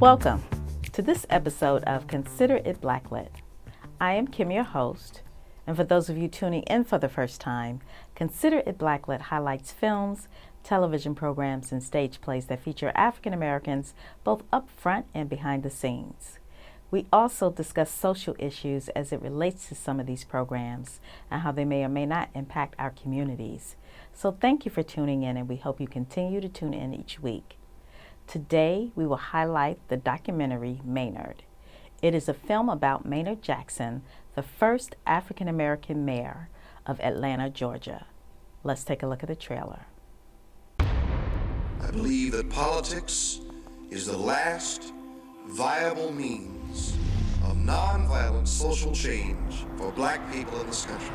Welcome to this episode of Consider It Blacklit. I am Kim, your host, and for those of you tuning in for the first time, Consider It Blacklit highlights films, television programs, and stage plays that feature African Americans both up front and behind the scenes. We also discuss social issues as it relates to some of these programs and how they may or may not impact our communities. So thank you for tuning in, and we hope you continue to tune in each week. Today, we will highlight the documentary Maynard. It is a film about Maynard Jackson, the first African American mayor of Atlanta, Georgia. Let's take a look at the trailer. I believe that politics is the last viable means of nonviolent social change for black people in this country.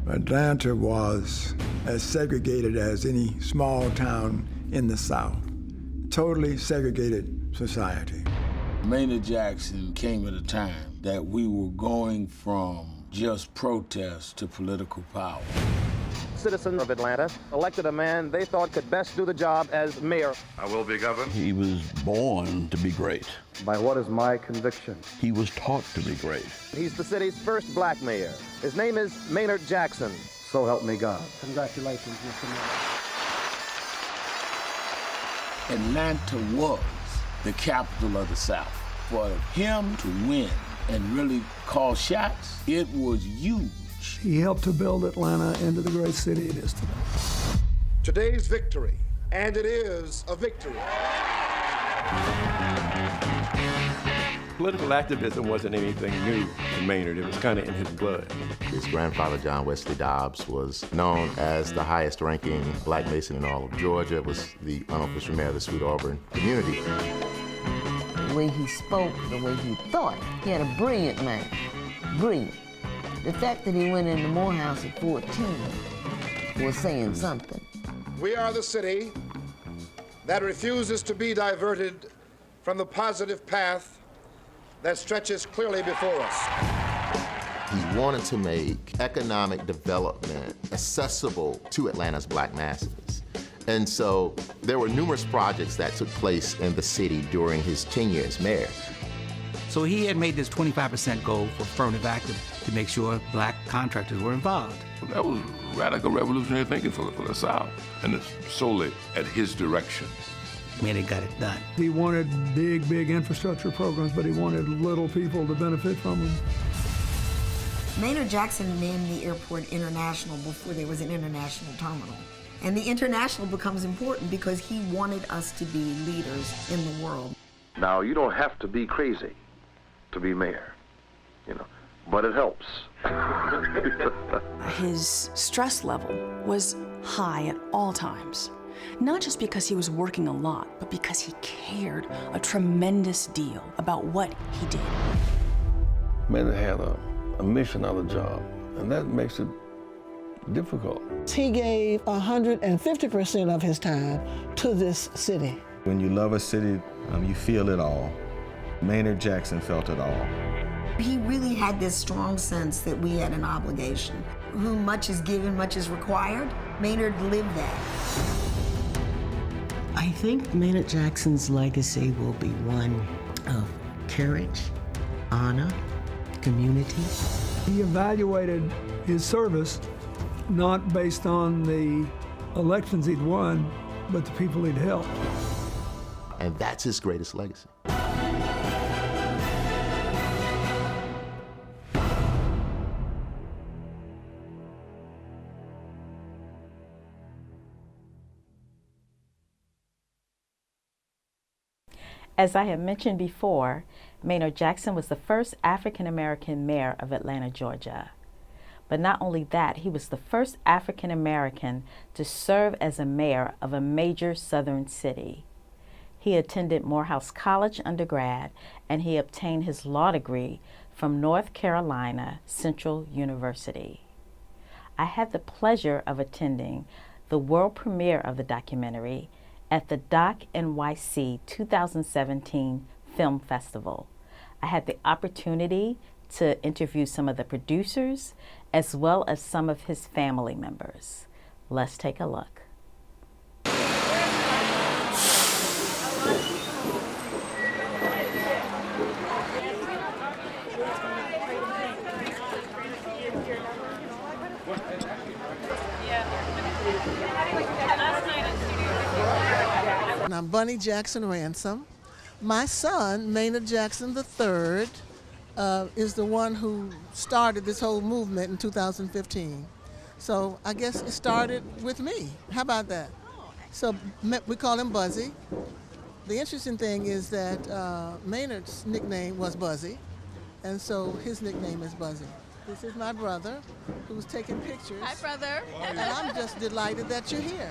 Atlanta was as segregated as any small town in the South. Totally segregated society. Maynard Jackson came at a time that we were going from just protest to political power. Citizens of Atlanta elected a man they thought could best do the job as mayor. I will be governed. He was born to be great. By what is my conviction? He was taught to be great. He's the city's first black mayor. His name is Maynard Jackson. So help me God. Congratulations, Mr. Mayor. Atlanta was the capital of the South. For him to win and really call shots, it was huge. He helped to build Atlanta into the great city it is today. Today's victory, and it is a victory. Political activism wasn't anything new to Maynard. It was kind of in his blood. His grandfather, John Wesley Dobbs, was known as the highest-ranking black Mason in all of Georgia, was the unofficial mayor of the Sweet Auburn community. The way he spoke, the way he thought, he had a brilliant mind, brilliant. The fact that he went into Morehouse at 14 was saying something. We are the city that refuses to be diverted from the positive path that stretches clearly before us. He wanted to make economic development accessible to Atlanta's black masses. And so there were numerous projects that took place in the city during his tenure as mayor. So he had made this 25% goal for affirmative action to make sure black contractors were involved. That was radical revolutionary thinking for the South, and it's solely at his direction. Man, he got it done. He wanted big infrastructure programs, but he wanted little people to benefit from them. Maynard Jackson named the airport international before there was an international terminal. And the international becomes important because he wanted us to be leaders in the world. Now, you don't have to be crazy to be mayor, but it helps. His stress level was high at all times. Not just because he was working a lot, but because he cared a tremendous deal about what he did. Maynard had a mission on the job, and that makes it difficult. He gave 150% of his time to this city. When you love a city, you feel it all. Maynard Jackson felt it all. He really had this strong sense that we had an obligation. Whom much is given, much is required. Maynard lived that. I think Maynard Jackson's legacy will be one of courage, honor, community. He evaluated his service not based on the elections he'd won, but the people he'd helped. And that's his greatest legacy. As I have mentioned before, Maynard Jackson was the first African American mayor of Atlanta, Georgia. But not only that, he was the first African American to serve as a mayor of a major southern city. He attended Morehouse College undergrad, and he obtained his law degree from North Carolina Central University. I had the pleasure of attending the world premiere of the documentary at the Doc NYC 2017 Film Festival. I had the opportunity to interview some of the producers as well as some of his family members. Let's take a look. And I'm Bunny Jackson Ransom. My son, Maynard Jackson III, is the one who started this whole movement in 2015. So I guess it started with me. How about that? So we call him Buzzy. The interesting thing is that Maynard's nickname was Buzzy, and so his nickname is Buzzy. This is my brother, who's taking pictures. Hi, brother. And I'm just delighted that you're here.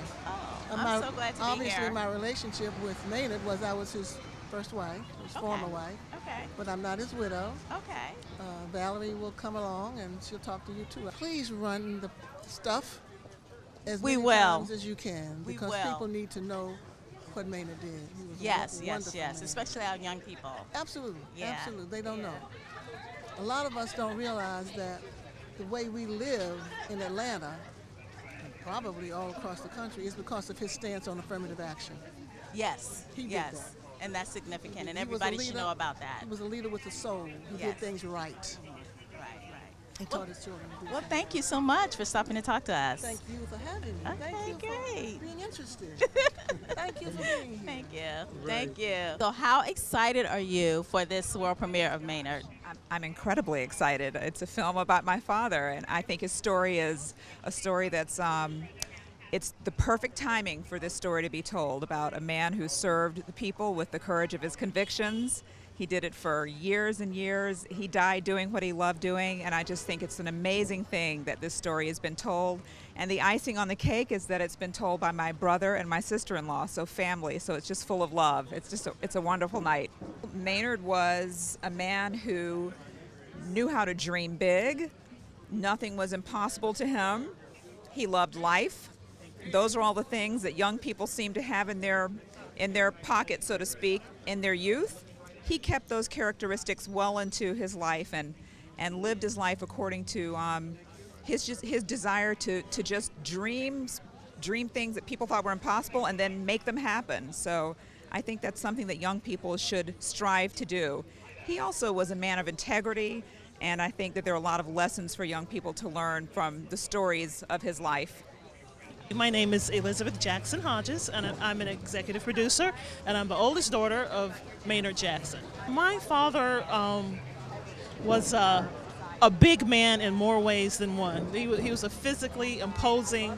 I'm so glad to be obviously, here. my relationship with Maynard was I was his first wife, his former wife. Okay. But I'm not his widow. Okay. Valerie will come along and she'll talk to you too. Please run the stuff as We many will. times as you can We because will. people need to know what Maynard did. He was Yes, a yes, wonderful yes, man. especially our young people. Absolutely, Yeah. absolutely. They don't know. A lot of us don't realize that the way we live in Atlanta, and probably all across the country, is because of his stance on affirmative action. Yes, He did yes, that. and that's significant, and He was a everybody should leader. know about that. He was a leader with a soul. He Yes. did things right. He taught his children to do Well, things. thank you so much for stopping to talk to us. Thank you for having me. Okay, Thank you great. for being interested. Thank you for being here. Thank you. Thank you. So how excited are you for this world premiere of Maynard? I'm incredibly excited. It's a film about my father, and I think his story is a story that's it's the perfect timing for this story to be told about a man who served the people with the courage of his convictions. He did it for years and years. He died doing what he loved doing, and I just think it's an amazing thing that this story has been told. And the icing on the cake is that it's been told by my brother and my sister-in-law, so family, so it's just full of love. It's a wonderful night. Maynard was a man who knew how to dream big. Nothing was impossible to him. He loved life. Those are all the things that young people seem to have in their pocket, so to speak, in their youth. He kept those characteristics well into his life and lived his life according to his desire to just dream things that people thought were impossible and then make them happen. So I think that's something that young people should strive to do. He also was a man of integrity, and I think that there are a lot of lessons for young people to learn from the stories of his life. My name is Elizabeth Jackson Hodges, and I'm an executive producer, and I'm the oldest daughter of Maynard Jackson. My father was a big man in more ways than one. He was a physically imposing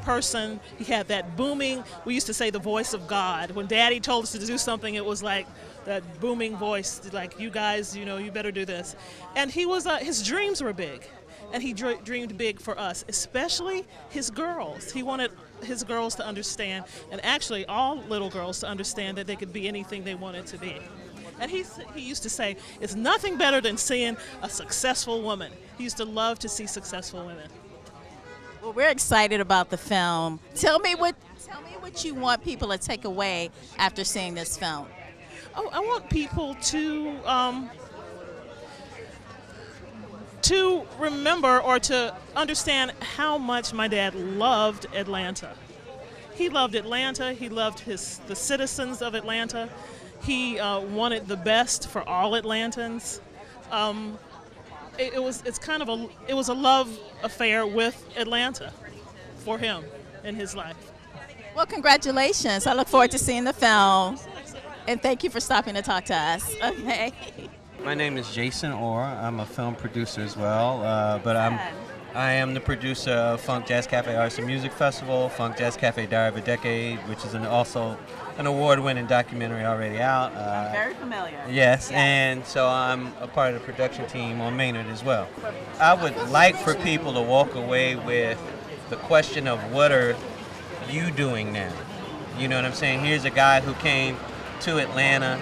person. He had that booming, we used to say the voice of God. When Daddy told us to do something, it was like that booming voice, like, you guys, you better do this. And he was, his dreams were big. And he dreamed big for us, especially his girls. He wanted his girls to understand, and actually all little girls to understand, that they could be anything they wanted to be. And he used to say, it's nothing better than seeing a successful woman. He used to love to see successful women. Well, we're excited about the film. Tell me what you want people to take away after seeing this film. Oh, I want people to remember or to understand how much my dad loved Atlanta. He loved Atlanta. He loved the citizens of Atlanta. He wanted the best for all Atlantans. It was a love affair with Atlanta for him in his life. Well, congratulations. I look forward to seeing the film. And thank you for stopping to talk to us. Okay. My name is Jason Orr. I'm a film producer as well, but I am the producer of Funk Jazz Cafe Arts and Music Festival, Funk Jazz Cafe Diary of a Decade, which is also an award-winning documentary already out. I'm very familiar. Yes, and so I'm a part of the production team on Maynard as well. I would like for people to walk away with the question of, what are you doing now? You know what I'm saying? Here's a guy who came to Atlanta,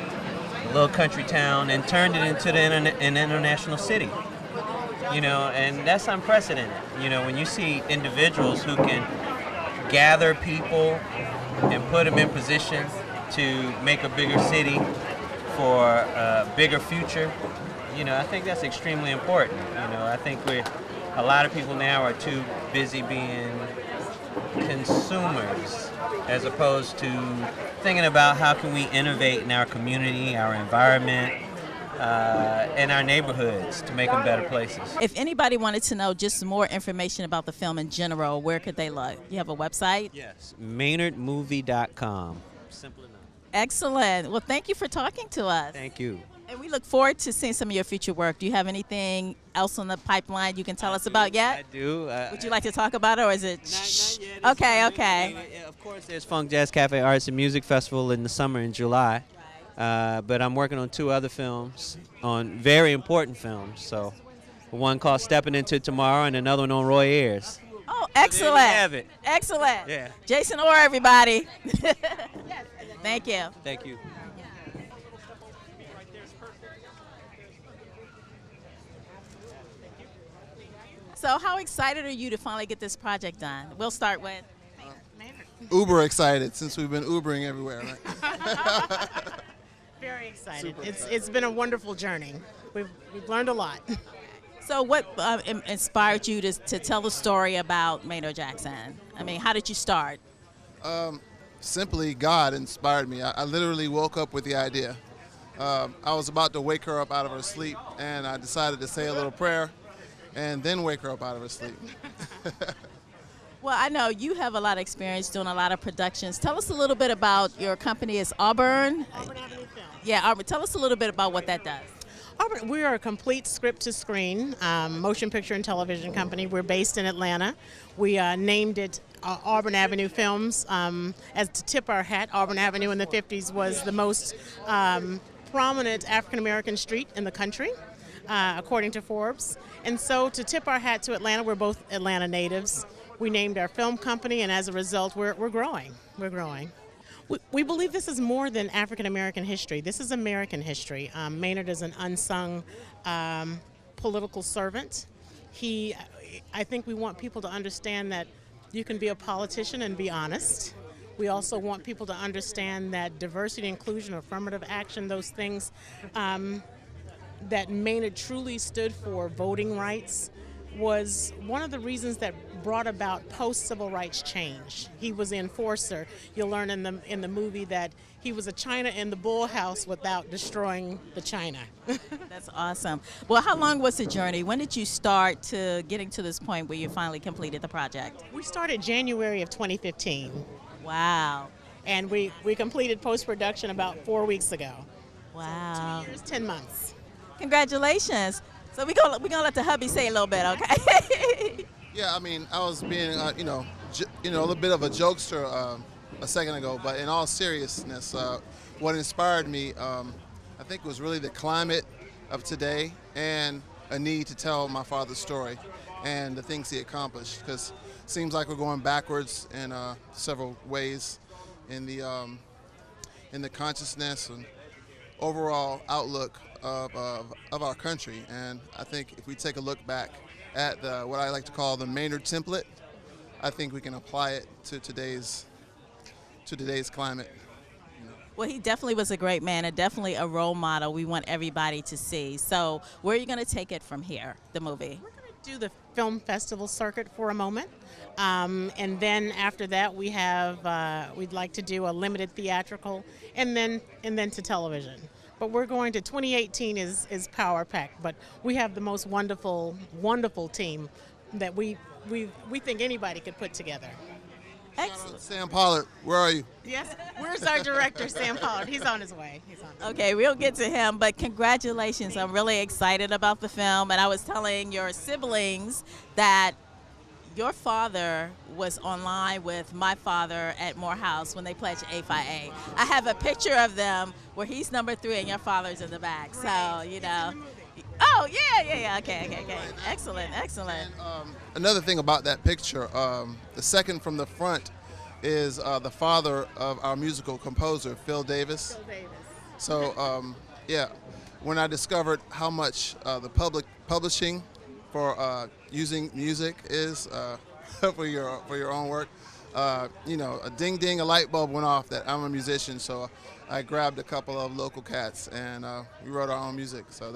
a little country town, and turned it into an international city. And that's unprecedented. When you see individuals who can gather people and put them in position to make a bigger city for a bigger future, I think that's extremely important. I think a lot of people now are too busy being consumers as opposed to thinking about how can we innovate in our community, our environment, in our neighborhoods to make them better places. If anybody wanted to know just more information about the film in general, where could they look? You have a website? Yes, MAYNARDmovie.com. Simple enough. Excellent. Well, thank you for talking to us. Thank you. And we look forward to seeing some of your future work. Do you have anything else on the pipeline you can tell us about yet? I do. Would you like to talk about it, or is it? Not yet. Okay, okay. Of course, there's Funk Jazz Cafe Arts and Music Festival in the summer in July. But I'm working on 2 other films, on very important films. So one called Stepping Into Tomorrow and another one on Roy Ayers. Oh, So excellent. there you have it. Excellent. Yeah. Jason Orr, everybody. Thank you. Thank you. So how excited are you to finally get this project done? We'll start with Uber excited since we've been Ubering everywhere. Right? Very excited. It's been a wonderful journey. We've learned a lot. So what inspired you to tell the story about Maynard Jackson? I mean, how did you start? Simply, God inspired me. I literally woke up with the idea. I was about to wake her up out of her sleep, and I decided to say a little prayer and then wake her up out of her sleep. Well, I know you have a lot of experience doing a lot of productions. Tell us a little bit about your company. Is Auburn Avenue Film. Yeah, Auburn. Tell us a little bit about what that does. We are a complete script-to-screen motion picture and television company. We're based in Atlanta. We named it Auburn Avenue Films as to tip our hat. Auburn Avenue in the 50s was the most prominent African-American street in the country, according to Forbes. And so to tip our hat to Atlanta, we're both Atlanta natives. We named our film company, and as a result, we're growing. We're growing. We believe this is more than African-American history. This is American history. Maynard is an unsung political servant. I think we want people to understand that you can be a politician and be honest. We also want people to understand that diversity, inclusion, affirmative action, those things that Maynard truly stood for, voting rights, was one of the reasons that brought about post-civil rights change. He was the enforcer. You'll learn in the movie that he was a china in the bull house without destroying the china. That's awesome. Well, how long was the journey? When did you start to getting to this point where you finally completed the project? We started January of 2015. Wow. And we completed post-production about 4 weeks ago. Wow. So 2 years, 10 months. Congratulations. So we're gonna let the hubby say a little bit, okay? Yeah, I mean, I was being, a little bit of a jokester a second ago, but in all seriousness, what inspired me, I think, was really the climate of today and a need to tell my father's story and the things he accomplished, because it seems like we're going backwards in several ways in the consciousness and overall outlook of our country. And I think if we take a look back at what I like to call the Maynard template, I think we can apply it to today's climate. Well, he definitely was a great man and definitely a role model we want everybody to see. So where are you going to take it from here, the movie? We're going to do the film festival circuit for a moment. And then after that, we'd like to do a limited theatrical and then to television. But we're going to 2018 is power packed, but we have the most wonderful team that we think anybody could put together. Excellent. Sam Pollard, where are you? Yes, where's our director, Sam Pollard? He's on his way. Okay, we'll get to him, but congratulations. I'm really excited about the film, and I was telling your siblings that your father was online with my father at Morehouse when they pledged A-Phi-A. I have a picture of them where he's number 3 and your father's in the back. So, you know. Oh, yeah. Okay. Excellent. And, another thing about that picture, the second from the front is the father of our musical composer, Phil Davis. So, when I discovered how much the public publishing for using music is for your own work, a ding, a light bulb went off that I'm a musician. So I grabbed a couple of local cats and we wrote our own music. So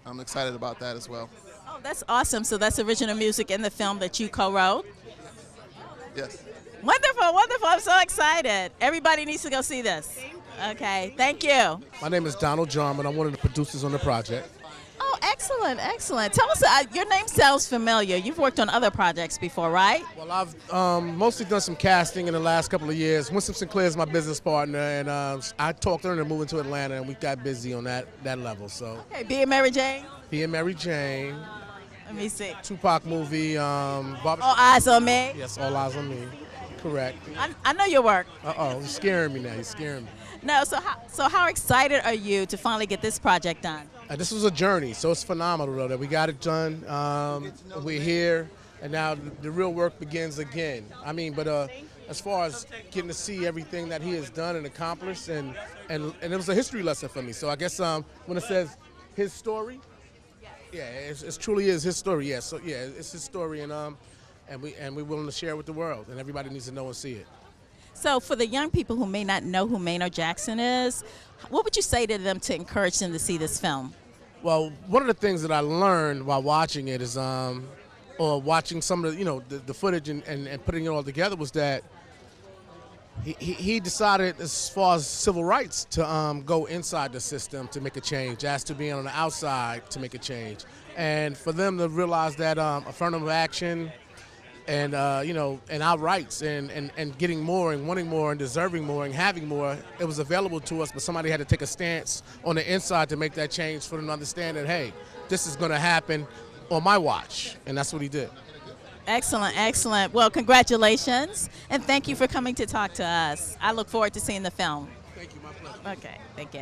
I'm excited about that as well. Oh, that's awesome. So that's original music in the film that you co-wrote? Yes. Wonderful. I'm so excited. Everybody needs to go see this. Okay, thank you. My name is Donald Jarman. I'm one of the producers on the project. Oh, excellent, excellent. Tell us, your name sounds familiar. You've worked on other projects before, right? Well, I've mostly done some casting in the last couple of years. Winston Sinclair is my business partner, and I talked her into moving to Atlanta, and we got busy on that level. So. Okay, Being Mary Jane? Being Mary Jane. Let me see. Tupac movie. All Eyes on Me? Yes, All Eyes on Me. Correct. I know your work. Uh-oh, you're scaring me now. You're scaring me. No, so how excited are you to finally get this project done? This was a journey, so it's phenomenal though that we got it done. We're here, and now the real work begins again. I mean, but as far as getting to see everything that he has done and accomplished, and it was a history lesson for me. So I guess when it says his story, yeah, it truly is his story. Yeah, so yeah, it's his story, and we're willing to share it with the world, and everybody needs to know and see it. So for the young people who may not know who Maynard Jackson is, what would you say to them to encourage them to see this film? Well, one of the things that I learned while watching it is, or watching some of the, the footage and putting it all together, was that he decided, as far as civil rights, to go inside the system to make a change, as to being on the outside to make a change. And for them to realize that affirmative action and and our rights and getting more and wanting more and deserving more and having more, it was available to us, but somebody had to take a stance on the inside to make that change for them to understand that, hey, this is going to happen on my watch, and that's what he did. Excellent, excellent. Well, congratulations, and thank you for coming to talk to us. I look forward to seeing the film. Thank you, my pleasure. Okay, thank you.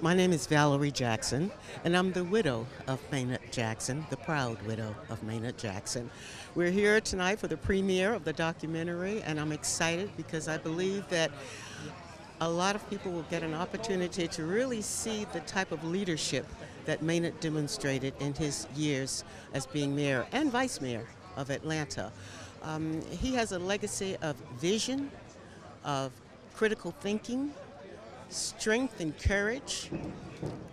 My name is Valerie Jackson, and I'm the widow of Maynard Jackson, the proud widow of Maynard Jackson. We're here tonight for the premiere of the documentary, and I'm excited because I believe that a lot of people will get an opportunity to really see the type of leadership that Maynard demonstrated in his years as being mayor and vice mayor of Atlanta. He has a legacy of vision, of critical thinking, strength and courage,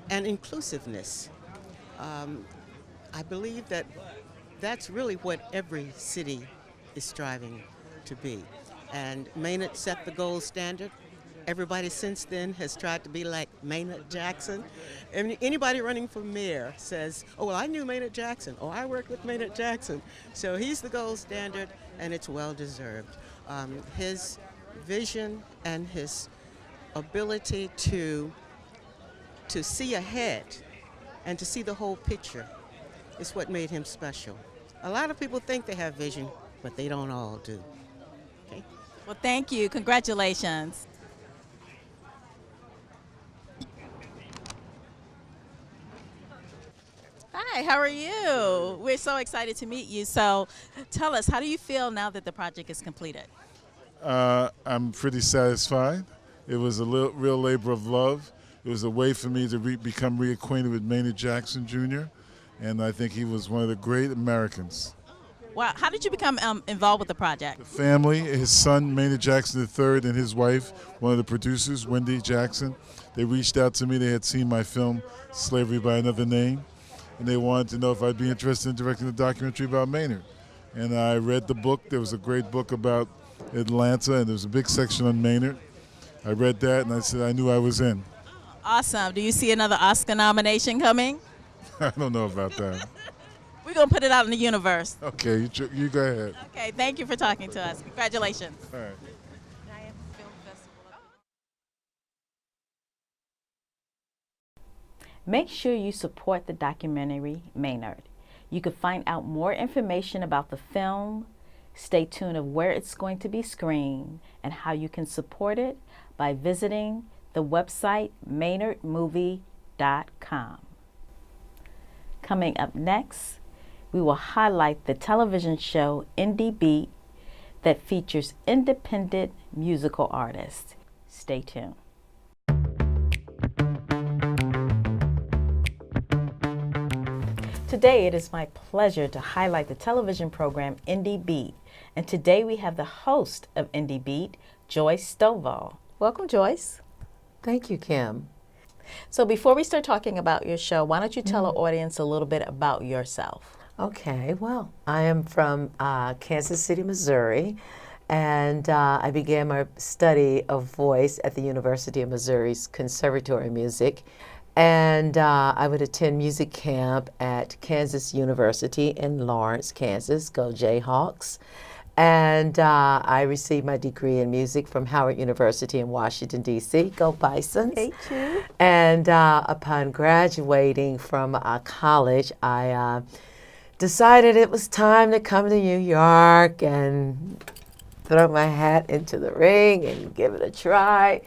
and inclusiveness. I believe that that's really what every city is striving to be. And Maynard set the gold standard. Everybody since then has tried to be like Maynard Jackson. Anybody running for mayor says, oh, well, I knew Maynard Jackson, or I worked with Maynard Jackson. So he's the gold standard, and it's well-deserved. His vision and his ability to see ahead and to see the whole picture is what made him special. A lot of people think they have vision, but they don't all do. Okay? Well, thank you. Congratulations. Hi, how are you? We're so excited to meet you. So tell us, how do you feel now that the project is completed? I'm pretty satisfied. It was a real labor of love. It was a way for me to become reacquainted with Maynard Jackson Jr., and I think he was one of the great Americans. Wow, how did you become involved with the project? The family, his son Maynard Jackson III and his wife, one of the producers, Wendy Jackson, they reached out to me. They had seen my film, Slavery by Another Name, and they wanted to know if I'd be interested in directing a documentary about Maynard. And I read the book. There was a great book about Atlanta, and there was a big section on Maynard. I read that, and I said I knew I was in. Awesome. Do you see another Oscar nomination coming? I don't know about that. We're going to put it out in the universe. Okay, you go ahead. Okay, thank you for talking to us. Congratulations. All right. Make sure you support the documentary Maynard. You can find out more information about the film, stay tuned of where it's going to be screened, and how you can support it by visiting the website maynardmovie.com. Coming up next, we will highlight the television show Indie Beat that features independent musical artists. Stay tuned. Today it is my pleasure to highlight the television program Indie Beat, and today we have the host of Indie Beat, Joyce Stovall. Welcome, Joyce. Thank you, Kim. So before we start talking about your show, why don't you tell our audience a little bit about yourself? Okay, well, I am from Kansas City, Missouri, and I began my study of voice at the University of Missouri's Conservatory of Music. And I would attend music camp at Kansas University in Lawrence, Kansas. Go Jayhawks. And I received my degree in music from Howard University in Washington, D.C. Go Bisons. And upon graduating from college, I decided it was time to come to New York and throw my hat into the ring and give it a try.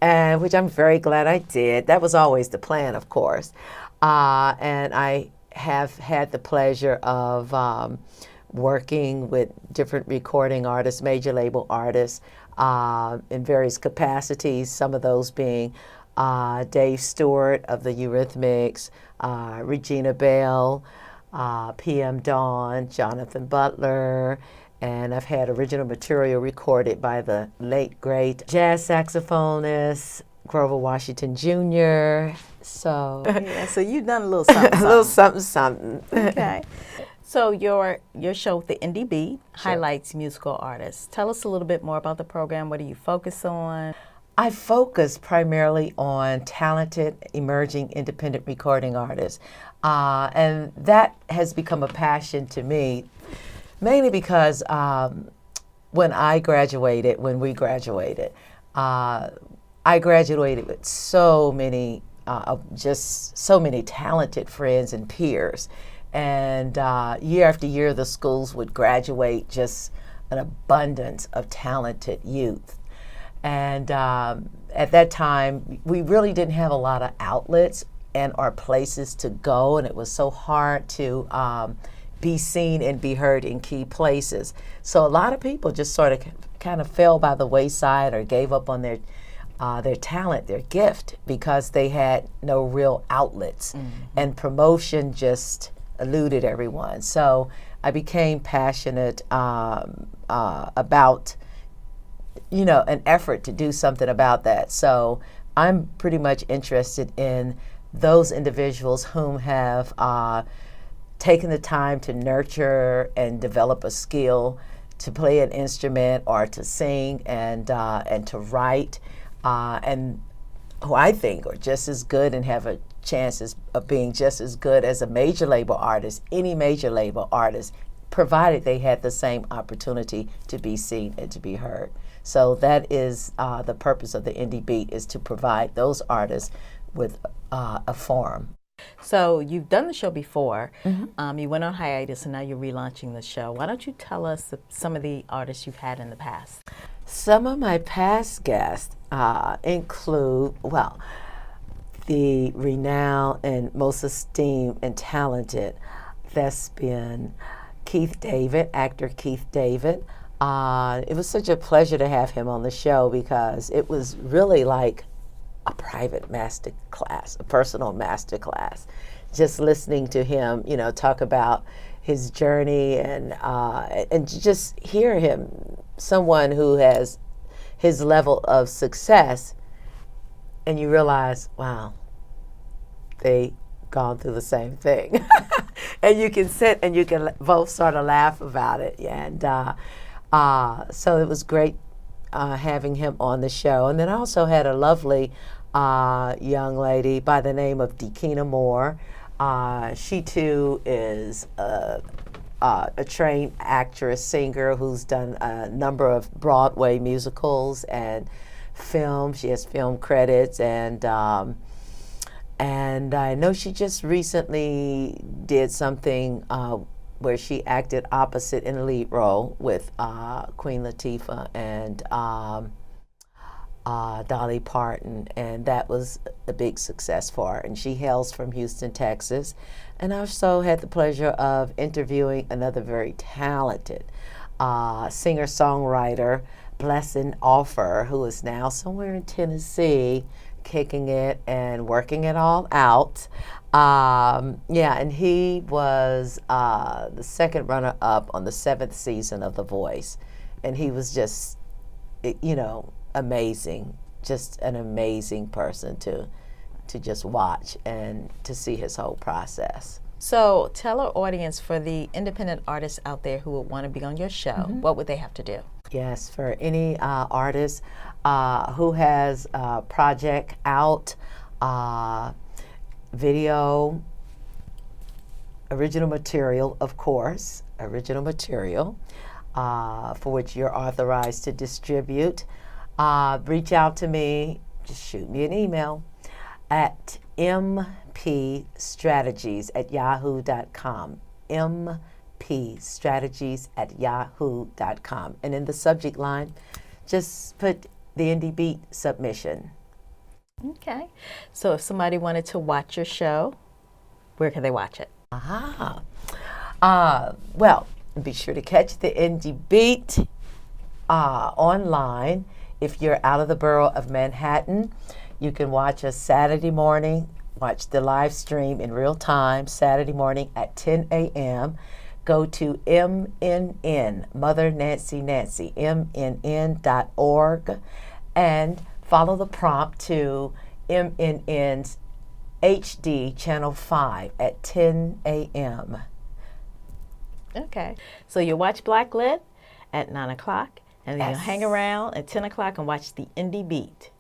Which I'm very glad I did. That was always the plan, of course. And I have had the pleasure of working with different recording artists, major label artists, in various capacities, some of those being Dave Stewart of the Eurythmics, Regina Bell, PM Dawn, Jonathan Butler, and I've had original material recorded by the late, great jazz saxophonist, Grover Washington Jr. So, yeah, so you've done a little something, a little something, something. Okay. So your show, The Indie Beat, highlights musical artists. Tell us a little bit more about the program. What do you focus on? I focus primarily on talented, emerging, independent recording artists. And that has become a passion to me, mainly because when we graduated, I graduated with so many, just so many talented friends and peers. And year after year, the schools would graduate just an abundance of talented youth. And at that time, we really didn't have a lot of outlets and or places to go, and it was so hard to be seen and be heard in key places. So a lot of people just sort of kind of fell by the wayside or gave up on their talent, their gift, because they had no real outlets. And promotion just eluded everyone. So I became passionate about, you know, an effort to do something about that. So I'm pretty much interested in those individuals whom have taken the time to nurture and develop a skill to play an instrument or to sing and to write, and who I think are just as good and have a chances of being just as good as a major label artist, any major label artist, provided they had the same opportunity to be seen and to be heard. So that is the purpose of the Indie Beat, is to provide those artists with a forum. So you've done the show before. You went on hiatus and now you're relaunching the show. Why don't you tell us some of the artists you've had in the past? Some of my past guests include, well, the renowned and most esteemed and talented thespian Keith David, actor Keith David. It was such a pleasure to have him on the show because it was really like a private master class, a personal master class. Just listening to him, you know, talk about his journey and just hear him, someone who has his level of success, and you realize, wow, they gone through the same thing. And you can sit and you can both sort of laugh about it. And so it was great having him on the show. And then I also had a lovely young lady by the name of Dekina Moore. She too is a trained actress, singer who's done a number of Broadway musicals and film. She has film credits, and I know she just recently did something where she acted opposite in a lead role with Queen Latifah and Dolly Parton, and that was a big success for her. And she hails from Houston, Texas. And I also had the pleasure of interviewing another very talented singer-songwriter, Blessing Offer, who is now somewhere in Tennessee, kicking it and working it all out. And he was the second runner-up on the 7th season of The Voice. And he was just, you know, amazing, just an amazing person to to just watch and to see his whole process. So tell our audience, for the independent artists out there who would want to be on your show, what would they have to do? Yes, for any artist who has a project out, video, original material, of course, original material, for which you're authorized to distribute, reach out to me, just shoot me an email at mpstrategies@yahoo.com, mpstrategies@yahoo.com. And in the subject line, just put the Indie Beat submission. Okay. So if somebody wanted to watch your show, where can they watch it? Well, be sure to catch the Indie Beat online. If you're out of the borough of Manhattan, you can watch us Saturday morning, watch the live stream in real time, Saturday morning at 10 a.m. Go to MNN, Mother Nancy Nancy, MNN.org, and follow the prompt to MNN's HD Channel 5 at 10 a.m. Okay. So you watch Blacklit at 9 o'clock, and then you'll hang around at 10 o'clock and watch the Indie Beat.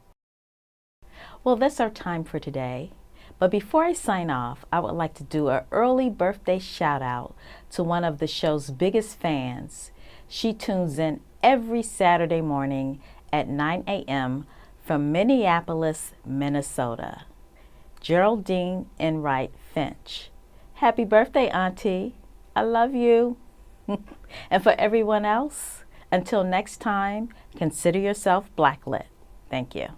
Well, that's our time for today. But before I sign off, I would like to do an early birthday shout out to one of the show's biggest fans. She tunes in every Saturday morning at 9 a.m. from Minneapolis, Minnesota. Geraldine Enright Finch. Happy birthday, Auntie. I love you. And for everyone else, until next time, consider yourself Blacklit. Thank you.